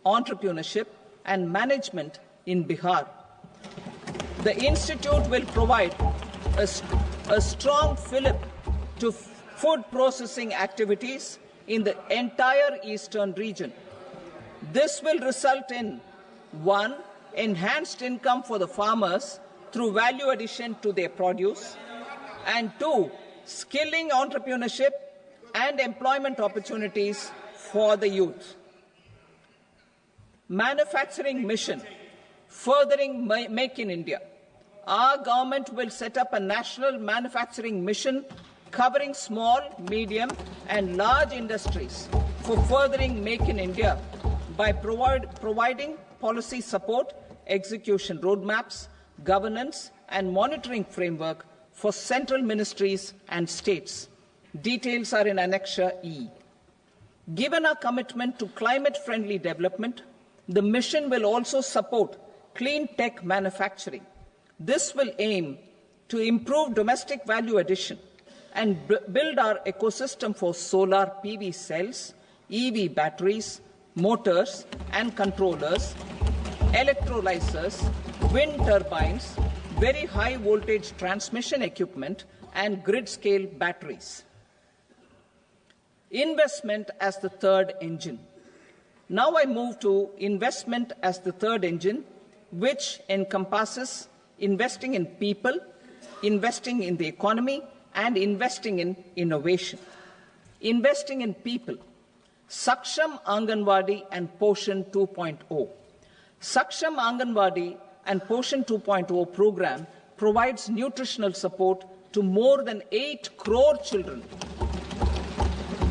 entrepreneurship and management in Bihar. The institute will provide a strong fillip to food processing activities in the entire eastern region. This will result in 1. Enhanced income for the farmers through value addition to their produce, and 2. Skilling entrepreneurship and employment opportunities for the youth. Manufacturing mission, furthering Make in India. Our government will set up a national manufacturing mission covering small, medium and large industries for furthering Make in India by providing policy support, execution roadmaps, governance and monitoring framework for central ministries and states. Details are in Annexure E. Given our commitment to climate-friendly development, the mission will also support clean tech manufacturing. This will aim to improve domestic value addition and build our ecosystem for solar PV cells, EV batteries, motors and controllers, electrolyzers, wind turbines, very high voltage transmission equipment and grid-scale batteries. Investment as the third engine. Now I move to investment as the third engine, which encompasses investing in people, investing in the economy, and investing in innovation. Investing in people. Saksham Anganwadi and Poshan 2.0. Saksham Anganwadi and Poshan 2.0 program provides nutritional support to more than 8 crore children,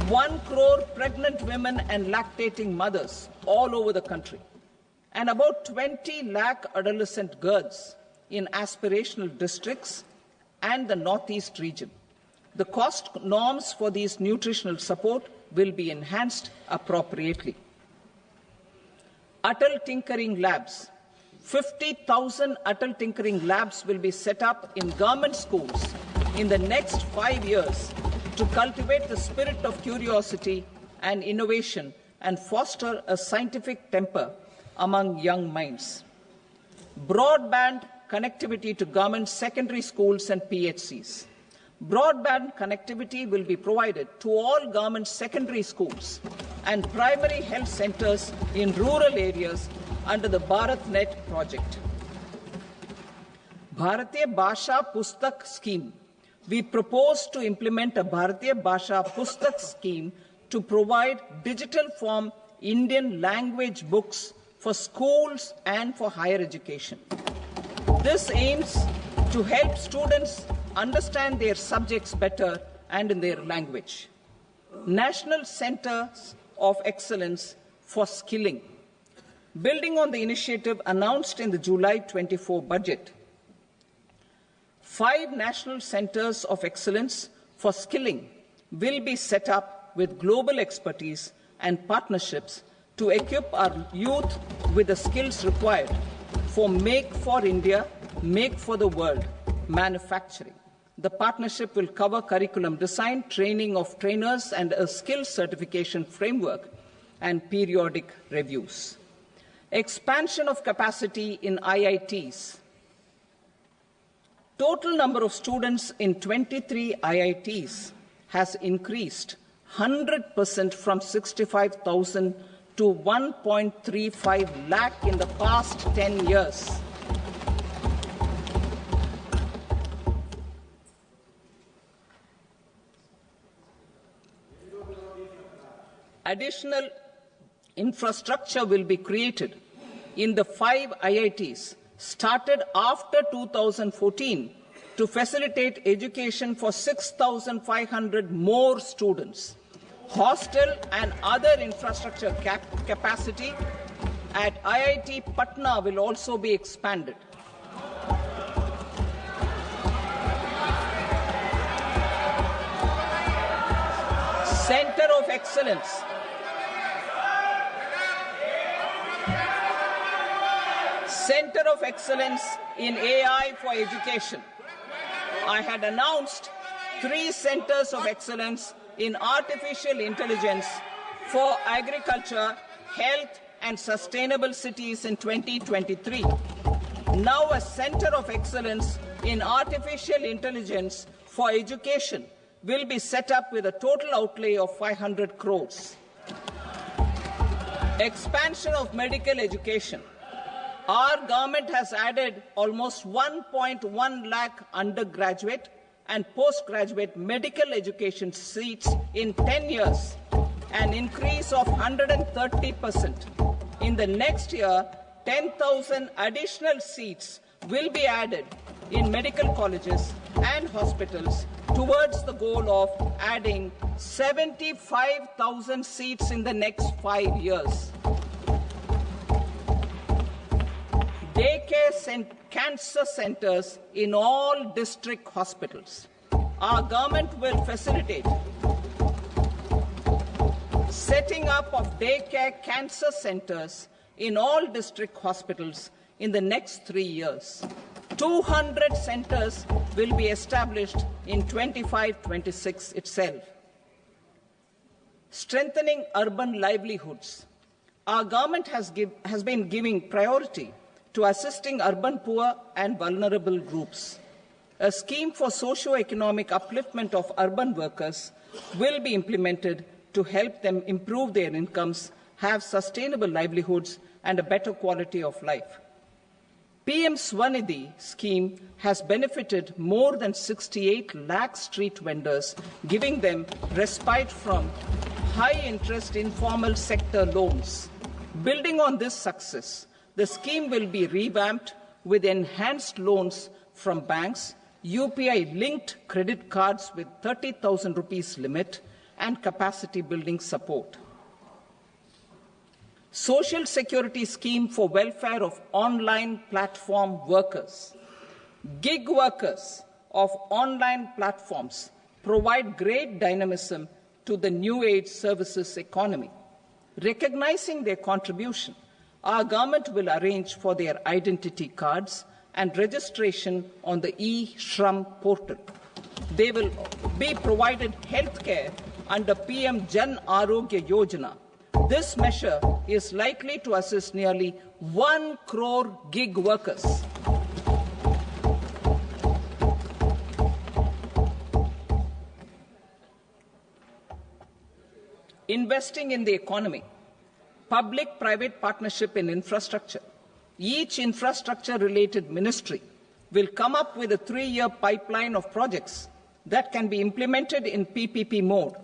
1 crore pregnant women and lactating mothers all over the country, and about 20 lakh adolescent girls in aspirational districts and the Northeast region. The cost norms for these nutritional support will be enhanced appropriately. Atal Tinkering Labs. 50,000 Atal Tinkering Labs will be set up in government schools in the next 5 years to cultivate the spirit of curiosity and innovation and foster a scientific temper among young minds. Broadband connectivity to government secondary schools and PHCs. Broadband connectivity will be provided to all government secondary schools and primary health centers in rural areas under the BharatNet project. Bharatiya Bhasha Pustak Scheme. We propose to implement a Bharatiya Bhasha Pustak scheme to provide digital form Indian language books for schools and for higher education. This aims to help students understand their subjects better and in their language. National Centers of Excellence for Skilling. Building on the initiative announced in the July 24 budget, 5 national centers of excellence for skilling will be set up with global expertise and partnerships to equip our youth with the skills required for Make for India, Make for the World manufacturing. The partnership will cover curriculum design, training of trainers, and a skills certification framework and periodic reviews. Expansion of capacity in IITs. Total number of students in 23 IITs has increased 100% from 65,000 to 1.35 lakh in the past 10 years. Additional infrastructure will be created in the 5 IITs started after 2014 to facilitate education for 6,500 more students. Hostel and other infrastructure capacity at IIT Patna will also be expanded. Center of Excellence. Center of Excellence in AI for Education. I had announced 3 centers of excellence in artificial intelligence for agriculture, health and Sustainable Cities in 2023. Now a Center of Excellence in Artificial Intelligence for Education will be set up with a total outlay of 500 crores. Expansion of medical education. Our government has added almost 1.1 lakh undergraduate and postgraduate medical education seats in 10 years, an increase of 130%. In the next year, 10,000 additional seats will be added in medical colleges and hospitals towards the goal of adding 75,000 seats in the next 5 years. Daycare and cancer centers in all district hospitals. Our government will facilitate setting up of daycare cancer centers in all district hospitals in the next 3 years. 200 centers will be established in 25-26 itself. Strengthening urban livelihoods. Our government has been giving priority to assisting urban poor and vulnerable groups. A scheme for socio-economic upliftment of urban workers will be implemented to help them improve their incomes, have sustainable livelihoods, and a better quality of life. PM Swanidhi scheme has benefited more than 68 lakh street vendors, giving them respite from high-interest informal sector loans. Building on this success, the scheme will be revamped with enhanced loans from banks, UPI-linked credit cards with 30,000 rupees limit, and capacity building support. Social Security Scheme for welfare of online platform workers. Gig workers of online platforms provide great dynamism to the new age services economy. Recognizing their contribution, our government will arrange for their identity cards and registration on the e-Shram portal. They will be provided health care under PM Jan Arogya Yojana. This measure is likely to assist nearly 1 crore gig workers. Investing in the economy. Public-private partnership in infrastructure. Each infrastructure-related ministry will come up with a 3-year pipeline of projects that can be implemented in PPP mode.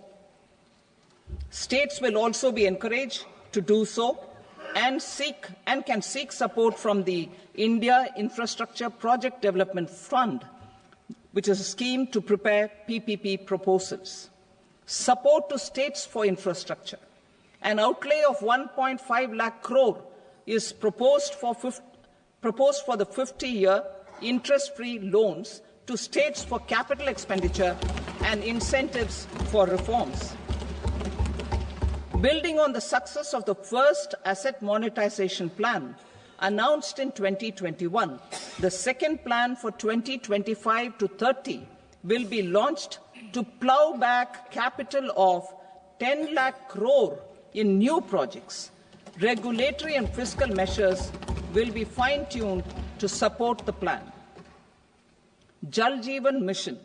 States will also be encouraged to do so and can seek support from the India Infrastructure Project Development Fund, which is a scheme to prepare PPP proposals. Support to states for infrastructure. An outlay of 1.5 lakh crore is proposed for the 50-year interest-free loans to states for capital expenditure and incentives for reforms. Building on the success of the first asset monetization plan announced in 2021, the second plan for 2025 to 30 will be launched to plough back capital of 10 lakh crore in new projects. Regulatory and fiscal measures will be fine-tuned to support the plan. Jal Jeevan Mission.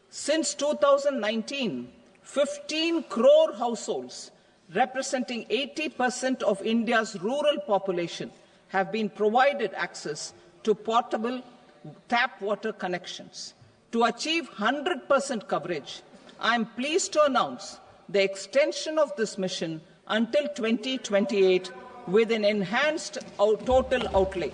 Since 2019, 15 crore households, representing 80% of India's rural population, have been provided access to portable tap water connections. To achieve 100% coverage, I am pleased to announce the extension of this mission until 2028 with an enhanced total outlay.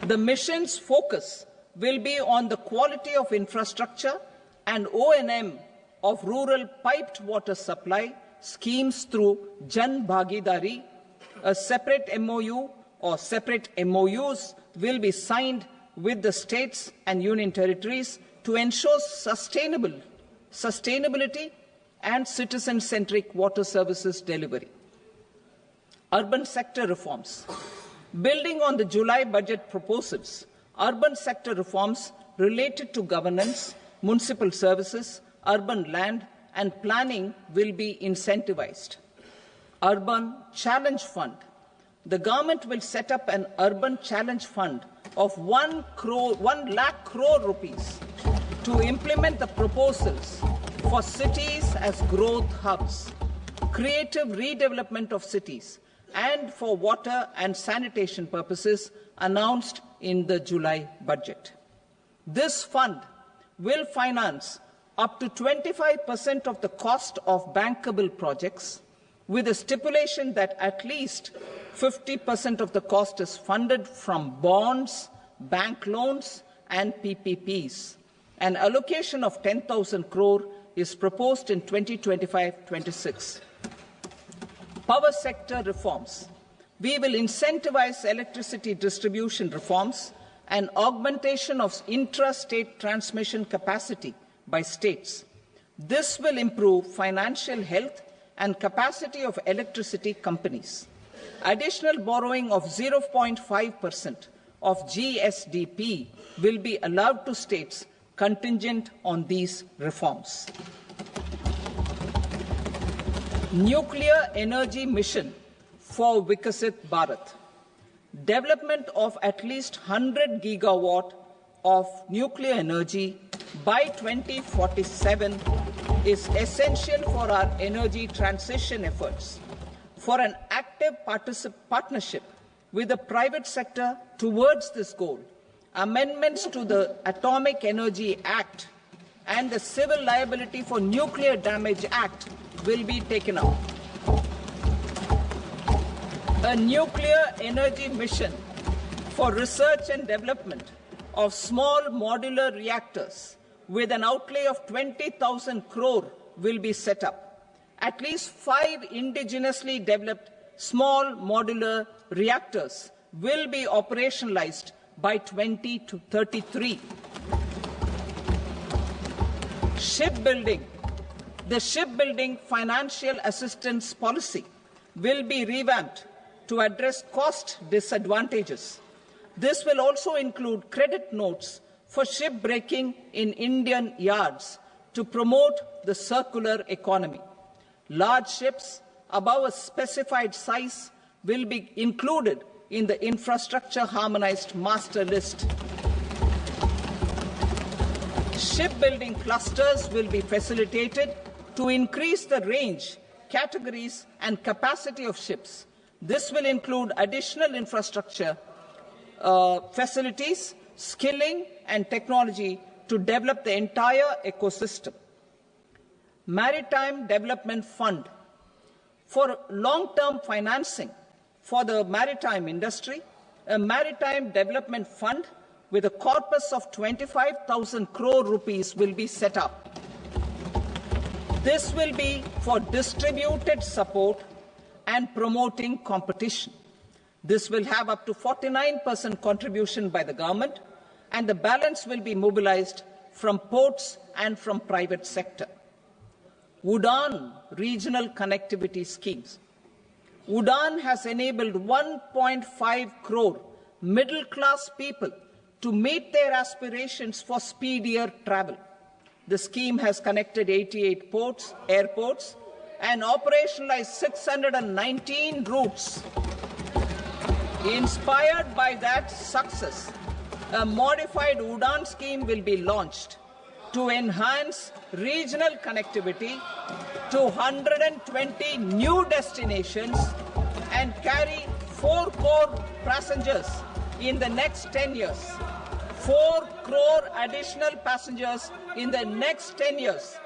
The mission's focus will be on the quality of infrastructure and O&M of rural piped water supply schemes through Jan Bhagidari. A separate MOU or separate MOUs will be signed with the states and union territories to ensure sustainability and citizen-centric water services delivery. Urban sector reforms. Building on the July budget proposals, urban sector reforms related to governance, municipal services, urban land and planning will be incentivized. Urban Challenge Fund. The government will set up an Urban Challenge Fund of 1 lakh crore rupees to implement the proposals for cities as growth hubs, creative redevelopment of cities, and for water and sanitation purposes announced in the July budget. This fund will finance up to 25% of the cost of bankable projects, with a stipulation that at least 50% of the cost is funded from bonds, bank loans, and PPPs. An allocation of 10,000 crore is proposed in 2025-26. Power sector reforms. We will incentivize electricity distribution reforms and augmentation of intra-state transmission capacity by states. This will improve financial health and capacity of electricity companies. Additional borrowing of 0.5% of GSDP will be allowed to states contingent on these reforms. Nuclear energy mission for Vikasit Bharat. Development of at least 100 gigawatt of nuclear energy by 2047 is essential for our energy transition efforts. For an active partnership with the private sector towards this goal, amendments to the Atomic Energy Act and the Civil Liability for Nuclear Damage Act will be taken up. A nuclear energy mission for research and development of small modular reactors with an outlay of 20,000 crore will be set up. At least 5 indigenously developed small modular reactors will be operationalized by 2033. Shipbuilding. The shipbuilding financial assistance policy will be revamped to address cost disadvantages. This will also include credit notes for shipbreaking in Indian yards to promote the circular economy. Large ships above a specified size will be included in the infrastructure harmonized master list. Shipbuilding clusters will be facilitated to increase the range, categories, and capacity of ships. This will include additional infrastructure, facilities, skilling, and technology to develop the entire ecosystem. Maritime Development Fund. For long-term financing for the maritime industry, a Maritime Development Fund with a corpus of 25,000 crore rupees will be set up. This will be for distributed support and promoting competition. This will have up to 49% contribution by the government, and the balance will be mobilized from ports and from private sector. UDAN regional connectivity schemes. UDAN has enabled 1.5 crore middle-class people to meet their aspirations for speedier travel. The scheme has connected 88 airports, and operationalized 619 routes. Inspired by that success, a modified UDAN scheme will be launched to enhance regional connectivity to 120 new destinations and carry 4 crore passengers in the next 10 years. 4 crore additional passengers in the next 10 years.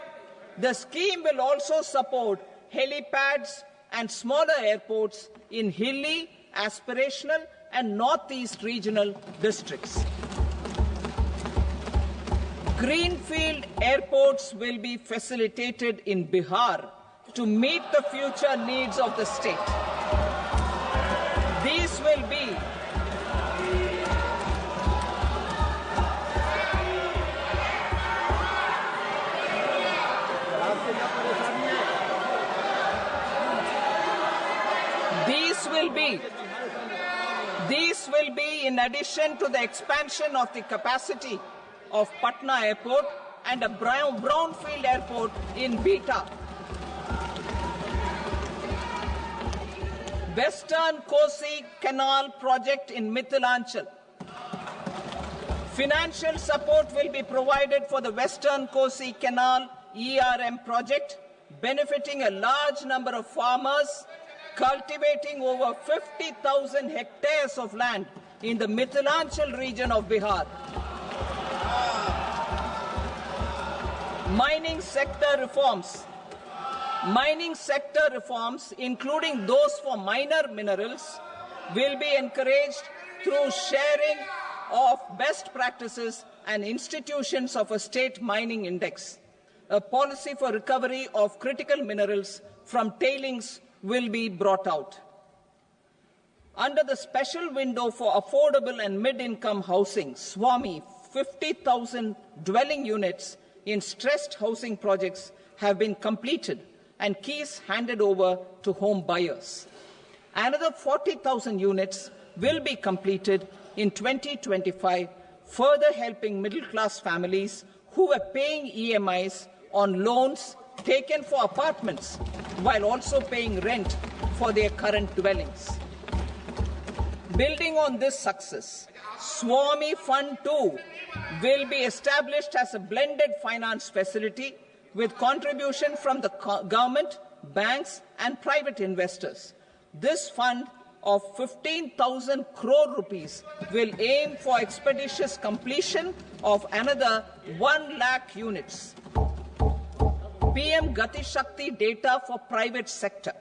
The scheme will also support helipads and smaller airports in hilly, aspirational, and northeast regional districts. Greenfield airports will be facilitated in Bihar to meet the future needs of the state. These will be These will be in addition to the expansion of the capacity of Patna Airport and a brownfield airport in Beta. Western Kosi Canal project in Mithilanchal. Financial support will be provided for the Western Kosi Canal ERM project, benefiting a large number of farmers, cultivating over 50,000 hectares of land in the Mithilanchal region of Bihar. Mining sector reforms. Mining sector reforms, including those for minor minerals, will be encouraged through sharing of best practices and institutions of a state mining index. A policy for recovery of critical minerals from tailings will be brought out. Under the special window for affordable and mid-income housing, SWAMI, 50,000 dwelling units in stressed housing projects have been completed and keys handed over to home buyers. Another 40,000 units will be completed in 2025, further helping middle-class families who were paying EMIs on loans taken for apartments while also paying rent for their current dwellings. Building on this success, SWAMI Fund 2 will be established as a blended finance facility with contribution from the government, banks and private investors. This fund of 15,000 crore rupees will aim for expeditious completion of another 1 lakh units. PM Gati Shakti data for private sector.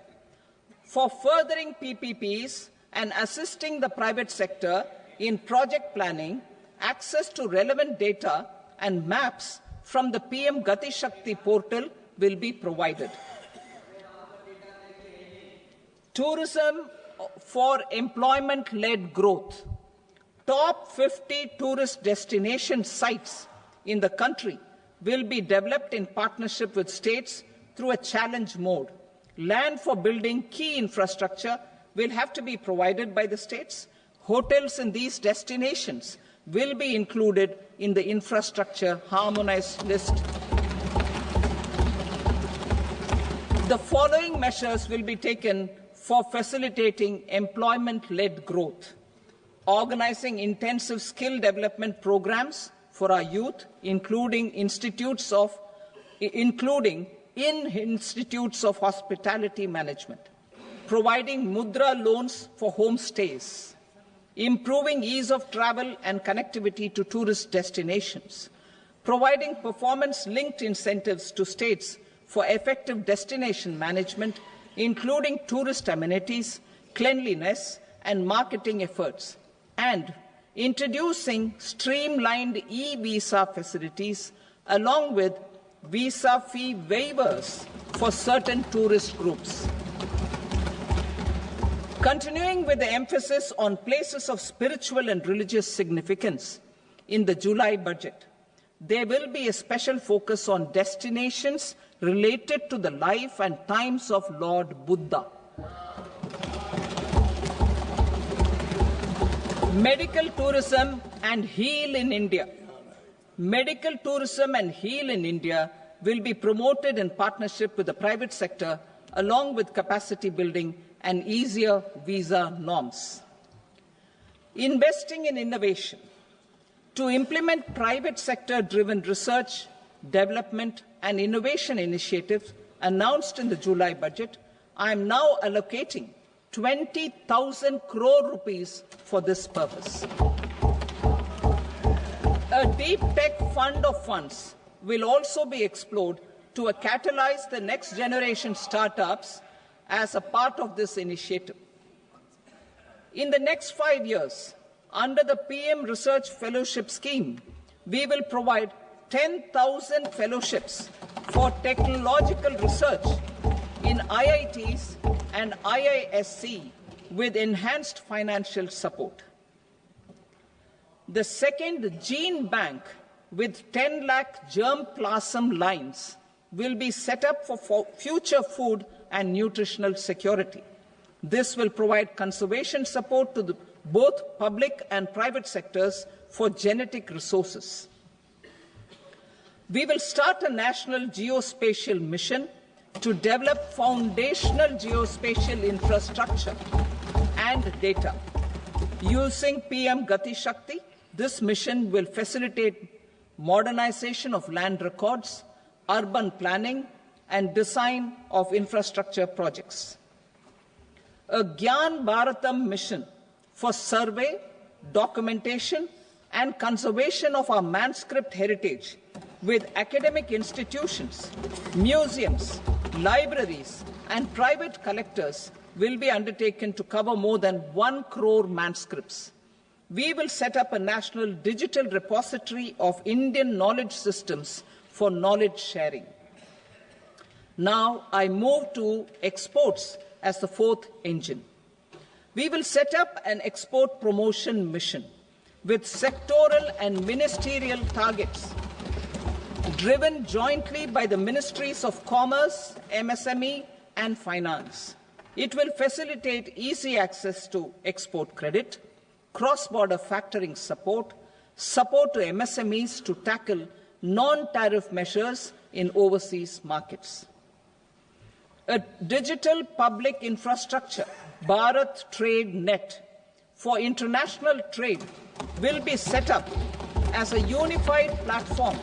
For furthering PPPs and assisting the private sector in project planning, access to relevant data and maps from the PM Gati Shakti portal will be provided. Tourism for employment-led growth. Top 50 tourist destination sites in the country will be developed in partnership with states through a challenge mode. Land for building key infrastructure will have to be provided by the states. Hotels in these destinations will be included in the infrastructure harmonized list. The following measures will be taken for facilitating employment-led growth. Organizing intensive skill development programs for our youth, including in institutes of hospitality management. Providing mudra loans for homestays. Improving ease of travel and connectivity to tourist destinations. Providing performance-linked incentives to states for effective destination management, including tourist amenities, cleanliness, and marketing efforts, and introducing streamlined e-visa facilities along with visa fee waivers for certain tourist groups. Continuing with the emphasis on places of spiritual and religious significance, in the July budget, there will be a special focus on destinations related to the life and times of Lord Buddha. Medical tourism and heal in India. Medical tourism and heal in India will be promoted in partnership with the private sector, along with capacity building and easier visa norms. Investing in innovation. To implement private sector-driven research, development and innovation initiatives announced in the July budget, I am now allocating 20,000 crore rupees for this purpose. A deep tech fund of funds will also be explored to catalyze the next generation startups as a part of this initiative. In the next 5 years, under the PM Research Fellowship Scheme, we will provide 10,000 fellowships for technological research in IITs and IISc with enhanced financial support. The second gene bank with 10 lakh germplasm lines will be set up for future food and nutritional security. This will provide conservation support to both public and private sectors for genetic resources. We will start a national geospatial mission to develop foundational geospatial infrastructure and data. Using PM Gati Shakti, this mission will facilitate modernization of land records, urban planning, and design of infrastructure projects. A Gyan Bharatam mission for survey, documentation, and conservation of our manuscript heritage with academic institutions, museums, libraries, and private collectors will be undertaken to cover more than 1 crore manuscripts. We will set up a national digital repository of Indian knowledge systems for knowledge sharing. Now I move to exports as the fourth engine. We will set up an export promotion mission with sectoral and ministerial targets driven jointly by the Ministries of Commerce, MSME, and Finance. It will facilitate easy access to export credit, cross-border factoring support, support to MSMEs to tackle non-tariff measures in overseas markets. A digital public infrastructure, Bharat Trade Net, for international trade will be set up as a unified platform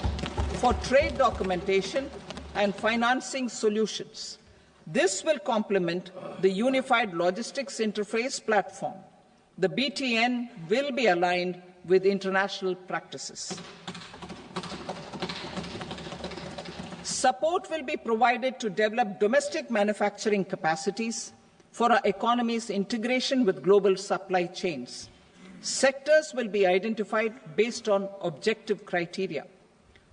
for trade documentation and financing solutions. This will complement the Unified Logistics Interface platform. The BTN will be aligned with international practices. Support will be provided to develop domestic manufacturing capacities for our economy's integration with global supply chains. Sectors will be identified based on objective criteria.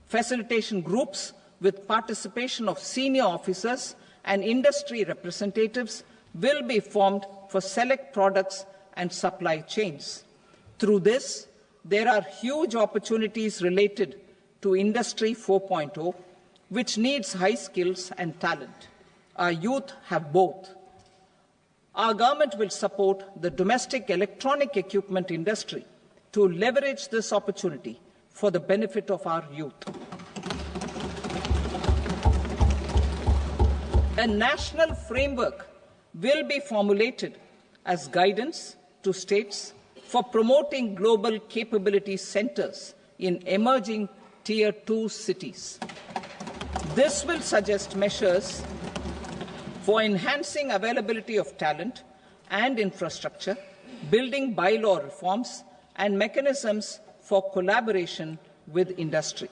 Facilitation groups with participation of senior officers and industry representatives will be formed for select products and supply chains. Through this, there are huge opportunities related to Industry 4.0, which needs high skills and talent. Our youth have both. Our government will support the domestic electronic equipment industry to leverage this opportunity for the benefit of our youth. A national framework will be formulated as guidance to states for promoting global capability centers in emerging Tier 2 cities. This will suggest measures for enhancing availability of talent and infrastructure, building bylaw reforms, and mechanisms for collaboration with industry.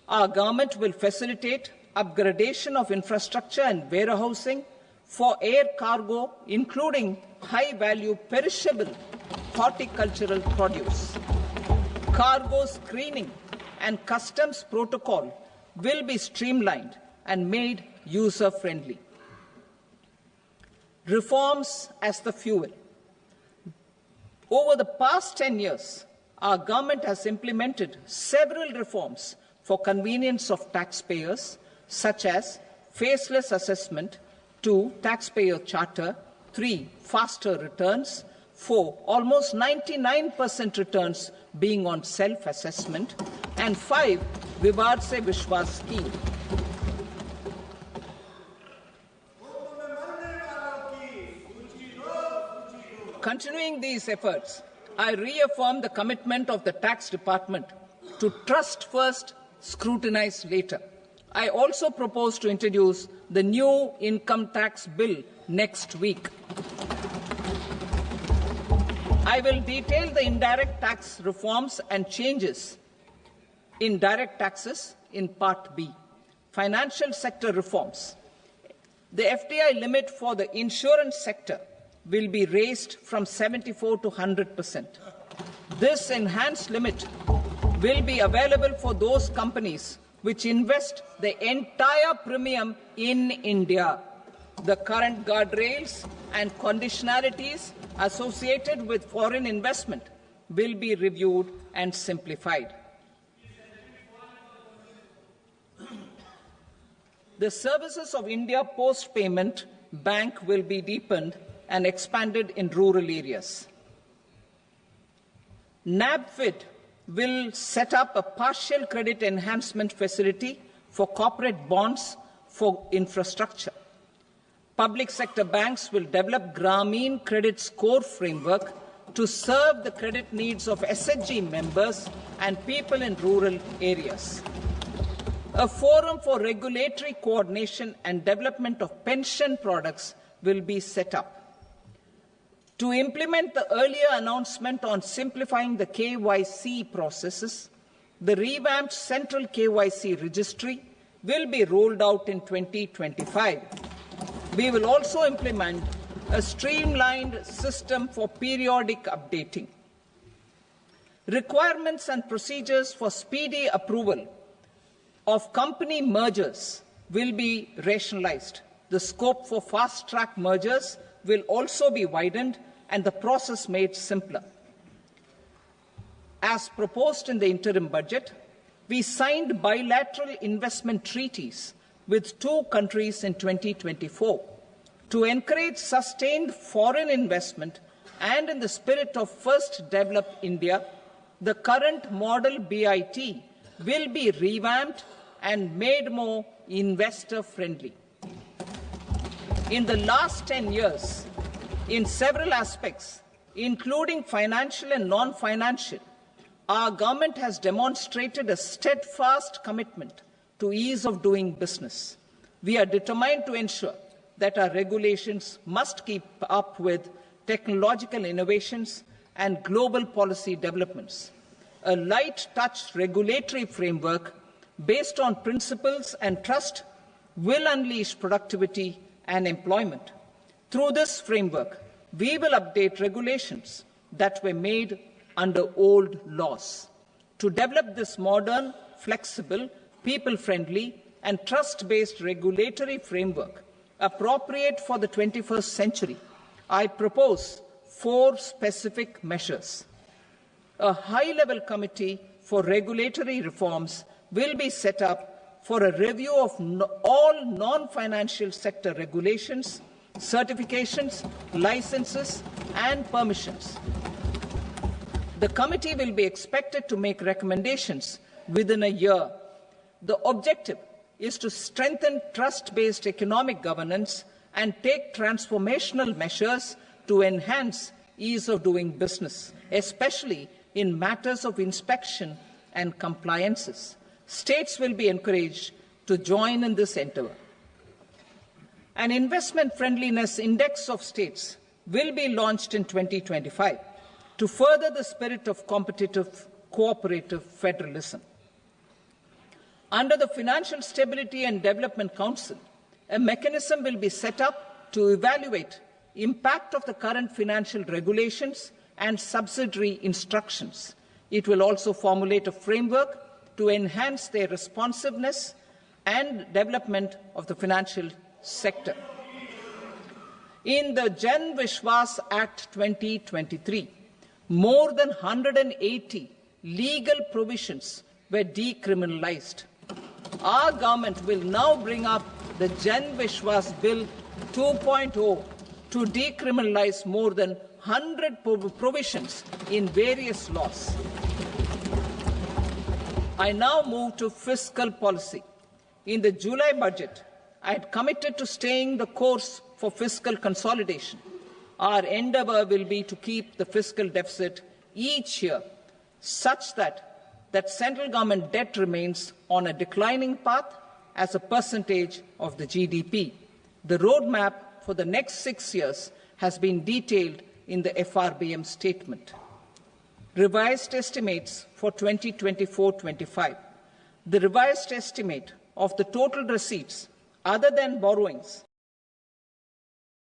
Our government will facilitate upgradation of infrastructure and warehousing for air cargo, including high-value perishable horticultural produce. Cargo screening and customs protocol will be streamlined and made user-friendly. Reforms as the fuel. Over the past 10 years, our government has implemented several reforms for convenience of taxpayers, such as faceless assessment, 2, taxpayer charter, 3, faster returns, 4, almost 99% returns being on self-assessment, and 5, Vivad Se Vishwas scheme. Continuing these efforts, I reaffirm the commitment of the Tax Department to trust first, scrutinize later. I also propose to introduce the new income tax bill next week. I will detail the indirect tax reforms and changes in direct taxes in Part B. Financial sector reforms. The FDI limit for the insurance sector will be raised from 74 to 100%. This enhanced limit will be available for those companies which invest the entire premium in India. The current guardrails and conditionalities associated with foreign investment will be reviewed and simplified. The services of India Post Payment Bank will be deepened and expanded in rural areas. NABFID will set up a partial credit enhancement facility for corporate bonds for infrastructure. Public sector banks will develop Grameen Credit Score framework to serve the credit needs of SHG members and people in rural areas. A forum for regulatory coordination and development of pension products will be set up. To implement the earlier announcement on simplifying the KYC processes, the revamped Central KYC Registry will be rolled out in 2025. We will also implement a streamlined system for periodic updating. Requirements and procedures for speedy approval of company mergers will be rationalized. The scope for fast-track mergers will also be widened and the process made simpler. As proposed in the interim budget, we signed bilateral investment treaties with 2 countries in 2024 to encourage sustained foreign investment, and in the spirit of First Develop India, the current model BIT will be revamped and made more investor-friendly. In the last 10 years, in several aspects, including financial and non-financial, our government has demonstrated a steadfast commitment to ease of doing business. We are determined to ensure that our regulations must keep up with technological innovations and global policy developments. A light-touch regulatory framework based on principles and trust will unleash productivity and employment. Through this framework, we will update regulations that were made under old laws. To develop this modern, flexible, people-friendly and trust-based regulatory framework appropriate for the 21st century, I propose 4 specific measures. A high-level committee for regulatory reforms will be set up for a review of all non-financial sector regulations, certifications, licenses, and permissions. The committee will be expected to make recommendations within a year. The objective is to strengthen trust-based economic governance and take transformational measures to enhance ease of doing business, especially in matters of inspection and compliances. States will be encouraged to join in this endeavour. An investment friendliness index of states will be launched in 2025 to further the spirit of competitive, cooperative federalism. Under the Financial Stability and Development Council, a mechanism will be set up to evaluate impact of the current financial regulations and subsidiary instructions. It will also formulate a framework to enhance their responsiveness and development of the financial sector. In the Jan Vishwas Act 2023, more than 180 legal provisions were decriminalized. Our government will now bring up the Jan Vishwas Bill 2.0 to decriminalize more than 100 provisions in various laws. I now move to fiscal policy. In the July budget, I had committed to staying the course for fiscal consolidation. Our endeavour will be to keep the fiscal deficit each year such that central government debt remains on a declining path as a percentage of the GDP. The roadmap for the next 6 years has been detailed in the FRBM statement. Revised estimates for 2024-25. The revised estimate of the total receipts other than borrowings